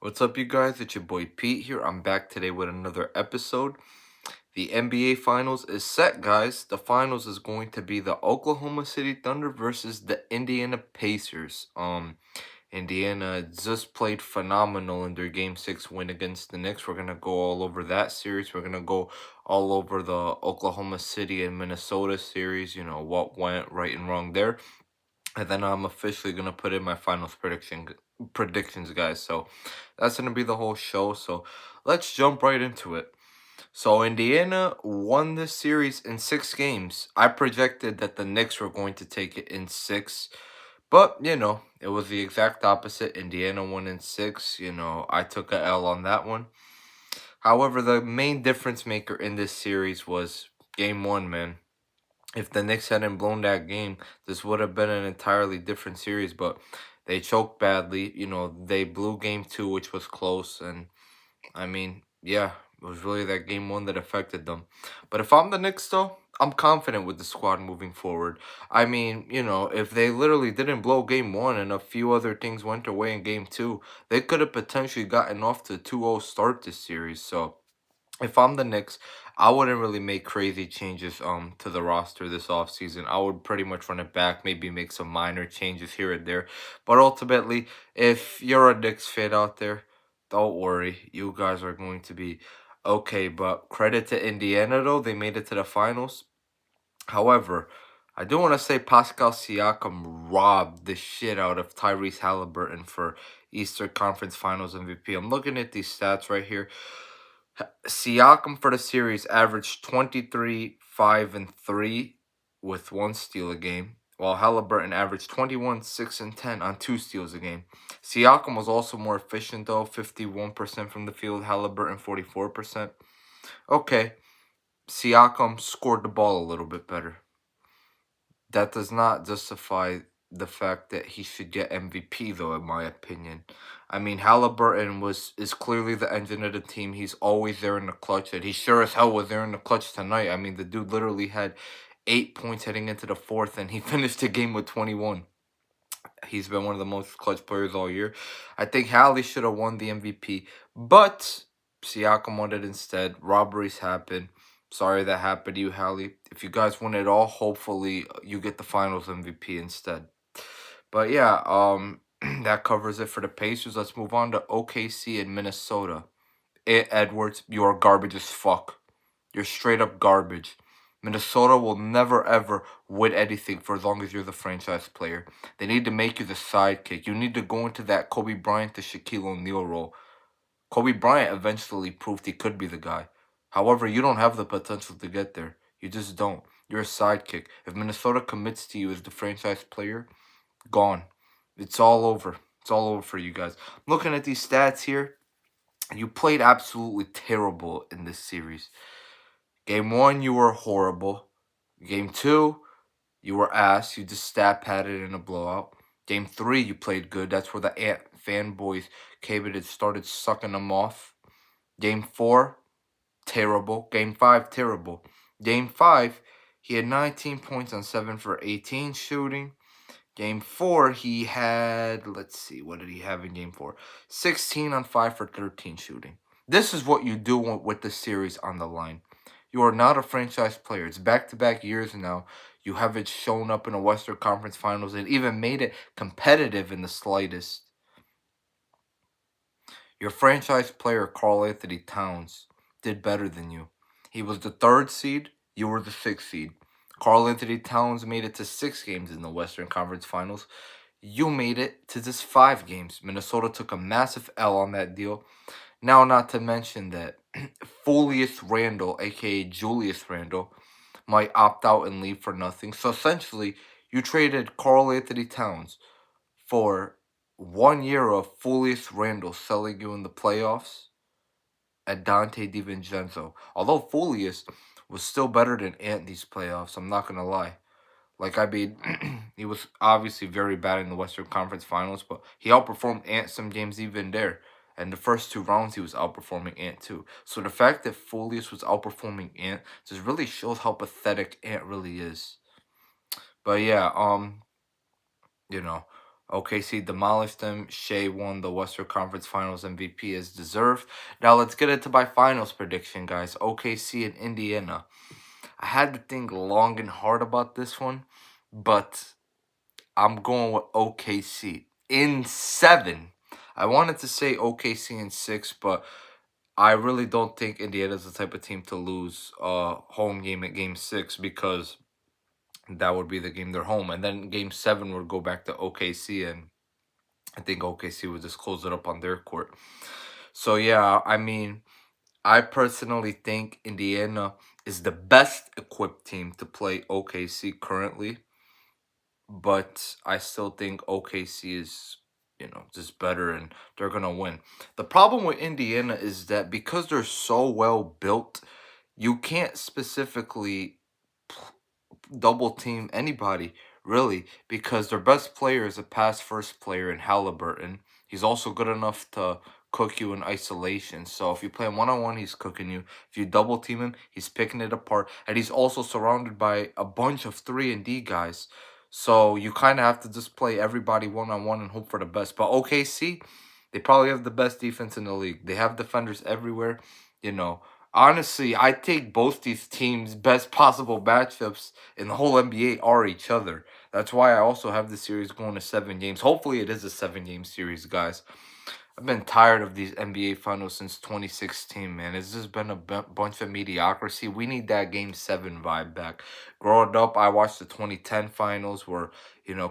What's up, you guys? It's your boy Pete here. I'm back today with another episode. The NBA Finals is set, guys. The finals is going to be the Oklahoma City Thunder versus the Indiana Pacers. Indiana just played phenomenal in their Game 6 win against the Knicks. We're gonna go all over that series. We're gonna go all over the Oklahoma City and Minnesota series. You know what went right and wrong there. And then I'm officially gonna put in my finals predictions, guys. So that's gonna be the whole show. So let's jump right into it. So Indiana won this series in 6 games. I projected that the Knicks were going to take it in 6. But, it was the exact opposite. Indiana won in 6. I took a L on that one. However, the main difference maker in this series was game 1, man. If the Knicks hadn't blown that game, this would have been an entirely different series. But they choked badly. They blew game 2, which was close. And, I mean, yeah, it was really that game 1 that affected them. But if I'm the Knicks, though, I'm confident with the squad moving forward. I mean, if they literally didn't blow game 1 and a few other things went their way in game 2, they could have potentially gotten off to a 2-0 start this series. So if I'm the Knicks, I wouldn't really make crazy changes to the roster this offseason. I would pretty much run it back, maybe make some minor changes here and there. But ultimately, if you're a Knicks fan out there, don't worry. You guys are going to be okay. But credit to Indiana, though. They made it to the finals. However, I do want to say Pascal Siakam robbed the shit out of Tyrese Halliburton for Eastern Conference Finals MVP. I'm looking at these stats right here. Siakam for the series averaged 23, 5, and 3 with 1 steal a game, while Halliburton averaged 21, 6, and 10 on 2 steals a game. Siakam was also more efficient, though, 51% from the field, Halliburton 44%. Okay, Siakam scored the ball a little bit better. That does not justify the fact that he should get MVP, though, in my opinion. I mean, Halliburton is clearly the engine of the team. He's always there in the clutch, and he sure as hell was there in the clutch tonight. I mean, the dude literally had 8 points heading into the fourth, and he finished the game with 21. He's been one of the most clutch players all year. I think Hallie should have won the MVP, but Siakam won it instead. Robberies happen. Sorry that happened to you, Hallie. If you guys win it all, hopefully you get the Finals MVP instead. But yeah, that covers it for the Pacers. Let's move on to OKC and Minnesota. Edwards, you're garbage as fuck. You're straight up garbage. Minnesota will never ever win anything for as long as you're the franchise player. They need to make you the sidekick. You need to go into that Kobe Bryant to Shaquille O'Neal role. Kobe Bryant eventually proved he could be the guy. However, you don't have the potential to get there. You just don't. You're a sidekick. If Minnesota commits to you as the franchise player, gone. It's all over. It's all over for you guys. Looking at these stats here, you played absolutely terrible in this series. Game 1, you were horrible. Game 2, you were ass. You just stat padded in a blowout. Game 3, you played good. That's where the Ant fanboys came in and started sucking them off. Game 4, terrible. Game 5, terrible. Game 5, he had 19 points on 7 for 18 shooting. Game 4, he had, let's see, what did he have in Game 4? 16 on 5 for 13 shooting. This is what you do with the series on the line. You are not a franchise player. It's back-to-back years now. You haven't shown up in a Western Conference Finals and even made it competitive in the slightest. Your franchise player, Karl Anthony Towns, did better than you. He was the 3rd seed. You were the 6th seed. Karl Anthony Towns made it to 6 games in the Western Conference Finals. You made it to just 5 games. Minnesota took a massive L on that deal. Now, not to mention that Julius Randle, aka Julius Randle, might opt out and leave for nothing. So essentially, you traded Karl Anthony Towns for 1 year of Julius Randle selling you in the playoffs and Dante DiVincenzo. Although Julius was still better than Ant these playoffs, I'm not gonna lie. Like, I mean, he was obviously very bad in the Western Conference Finals, but he outperformed Ant some games even there. And the first 2 rounds, he was outperforming Ant too. So the fact that Folius was outperforming Ant just really shows how pathetic Ant really is. But yeah, you know, OKC demolished them. Shea won the Western Conference Finals MVP as deserved. Now let's get into my finals prediction, guys. OKC and Indiana. I had to think long and hard about this one, but I'm going with OKC in 7. I wanted to say OKC in 6, but I really don't think Indiana's the type of team to lose a home game at game 6, because that would be the game they're home. And then game 7 would go back to OKC, and I think OKC would just close it up on their court. So, yeah, I mean, I personally think Indiana is the best equipped team to play OKC currently, but I still think OKC is, just better, and they're going to win. The problem with Indiana is that because they're so well built, you can't specifically double team anybody, really, because their best player is a pass first player in Halliburton. He's also good enough to cook you in isolation. So if you play him one on one, he's cooking you. If you double team him, he's picking it apart. And he's also surrounded by a bunch of 3-and-D guys. So you kind of have to just play everybody one on one and hope for the best. But OKC, they probably have the best defense in the league. They have defenders everywhere. You know, honestly, I take both these teams' best possible matchups in the whole NBA are each other. That's why I also have the series going to 7 games. Hopefully, it is a 7-game series, guys. I've been tired of these NBA finals since 2016, man. It's just been a bunch of mediocrity. We need that Game 7 vibe back. Growing up, I watched the 2010 finals where,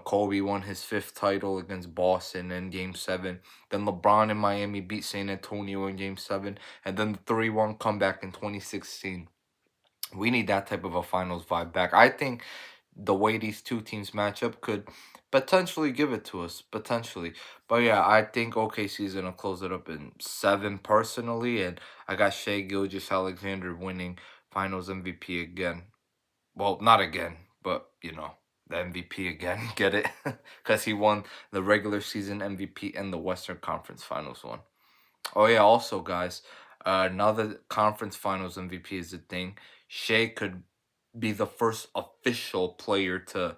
Kobe won his 5th title against Boston in Game 7. Then LeBron and Miami beat San Antonio in Game 7. And then the 3-1 comeback in 2016. We need that type of a finals vibe back. I think the way these two teams match up could potentially give it to us. Potentially. But yeah, I think OKC is going to close it up in 7 personally. And I got Shea Gilgeous-Alexander winning finals MVP again. Well, not again, but, the MVP again. Get it? Because he won the regular season MVP and the Western Conference Finals one. Oh, yeah, also, guys, now that Conference Finals MVP is a thing, Shea could be the first official player to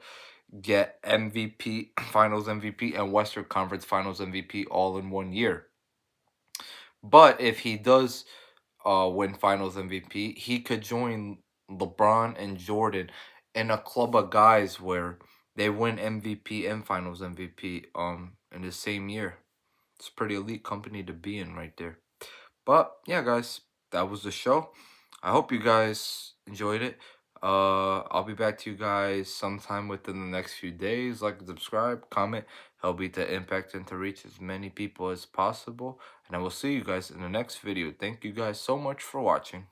get MVP, Finals MVP, and Western Conference Finals MVP all in one year. But if he does win Finals MVP, he could join LeBron and Jordan in a club of guys where they win MVP and Finals MVP in the same year. It's a pretty elite company to be in right there. But yeah, guys, that was the show. I hope you guys enjoyed it. I'll be back to you guys sometime within the next few days. Like and subscribe, comment, help me to impact and to reach as many people as possible. And I will see you guys in the next video. Thank you guys so much for watching.